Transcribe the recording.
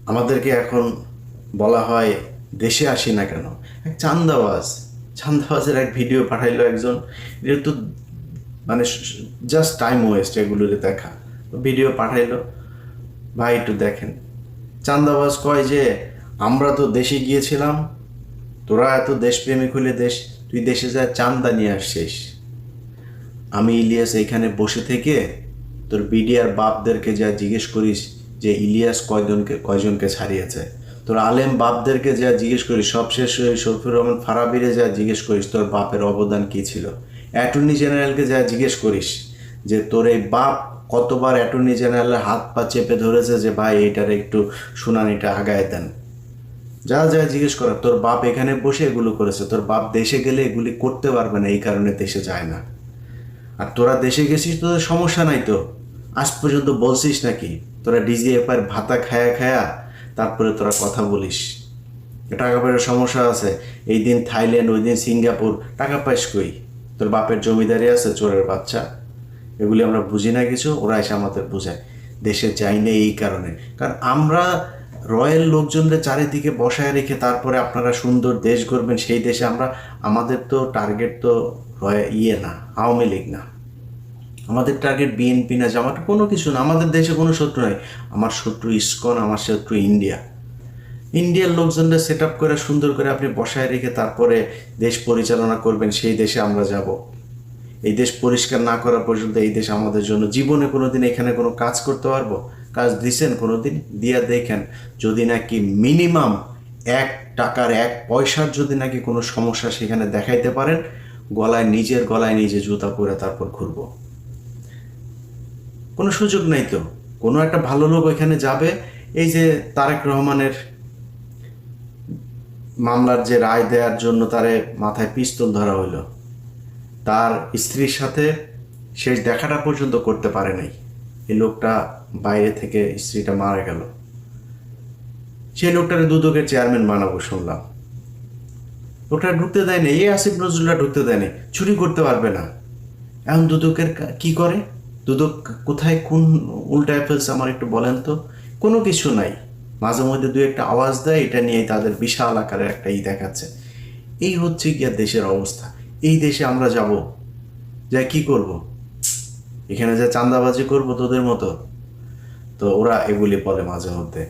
আমাদেরকে এখন বলা হয় দেশে আসি না কেন। এক চান্দাবাজের এক ভিডিও পাঠাইলো একজন। এটা তো মানে জাস্ট টাইম ওয়েস্ট এগুলোরে দেখা। ভিডিও পাঠাইলো, ভাই একটু দেখেন। চান্দাবাজ কয় যে আমরা তো দেশে গিয়েছিলাম, তোরা এত দেশপ্রেমিক হলে তুই দেশে যা চান্দা নিয়ে আসছিস। আমি ইলিয়াস এইখানে বসে থেকে তোর বিডিআর বাপদেরকে যা জিজ্ঞেস করিস যে ইলিয়াস কয়জনকে ছাড়িয়েছে, তোর আলেম বাপদেরকে যা জিজ্ঞেস করিস, সবশেষ শফিউর রহমান ফারাবিরে যা জিজ্ঞেস করিস তোর বাপের অবদান কী ছিল, অ্যাটর্নি জেনারেলকে যা জিজ্ঞেস করিস যে তোর এই বাপ কতবার অ্যাটর্নি জেনারেলের হাত পা চেপে ধরেছে যে ভাই এইটার একটু শুনানিটা আগায় দেন, যা যা জিজ্ঞেস করার তোর বাপ এখানে বসে এগুলো করেছে। তোর বাপ দেশে গেলে এগুলি করতে পারবে না, এই কারণে দেশে যায় না। আর তোরা দেশে গেছিস, তোদের সমস্যা নাই তো, আজ পর্যন্ত বলছিস নাকি তোরা ডিজিএফআই ভাতা খায়া খায়া তারপরে তোরা কথা বলিস টাকা পয়সার সমস্যা আছে। এই দিন থাইল্যান্ড, ওই দিন সিঙ্গাপুর, টাকা পাইস কই? তোর বাপের জমিদারি আছে, চোরের বাচ্চা। এগুলি আমরা বুঝি না কিছু, ওরা এসে আমাদের বোঝায়। দেশে যাই না এই কারণে, কারণ আমরা রয়্যাল লোকজনদের চারিদিকে বসায় রেখে তারপরে আপনারা সুন্দর দেশ গড়বেন, সেই দেশে আমাদের তো টার্গেট তো না, আওয়ামী লীগ না, আমাদের টার্গেট বিএনপি না, জামাত, কোনো কিছু না। আমাদের দেশে কোনো শত্রু নাই। আমার শত্রু ইসকন, আমার শত্রু ইন্ডিয়ার লোকজনদের সেট আপ করে সুন্দর করে আপনি বসায় রেখে তারপরে দেশ পরিচালনা করবেন, সেই দেশে আমরা যাব। এই দেশ পরিষ্কার না করা পর্যন্ত এই দেশ আমাদের জন্য জীবনে কোনো দিন এখানে কোনো কাজ করতে পারবো? কাজ দিছেন কোনো দিন? দিয়া দেখেন, যদি নাকি মিনিমাম 1 টাকার 1 পয়সার যদি নাকি কোনো সমস্যা সেখানে দেখাইতে পারেন, নিজের গলায় নিজে জুতা পরে তারপর ঘুরবো। কোনো সুযোগ নাই তো। কোনো একটা ভালো লোক ওইখানে যাবে। এই যে তারেক রহমানের মামলার যে রায় দেওয়ার জন্য তারে মাথায় পিস্তল ধরা হইলো, তার স্ত্রীর সাথে শেষ দেখাটা পর্যন্ত করতে পারে নাই। এই লোকটা বাইরে থেকে, স্ত্রীটা মারা গেল, সেই লোকটারে দুদকের চেয়ারম্যান বানাবো শুনলাম। লোকটা ঢুকতে দেয়নি, এই আসিফ নজরুলটা ঢুকতে দেয়নি, চুরি করতে পারবে না। এখন দুদকের কি করে? দুদক কোথায় কোন উল্টায় ফেলছে আমার একটু বলেন তো? কোনো কিছু নাই, মাঝে মধ্যে দু একটা আওয়াজ দেয়, এটা নিয়ে তাদের বিশাল আকারের একটা দেখাচ্ছে। এই হচ্ছে গিয়া দেশের অবস্থা। এই দেশে আমরা যাব, যা কি করব? এখানে যা চাঁদাবাজি করব তোদের মতো? তো ওরা এগুলি বলে মাঝে মধ্যে।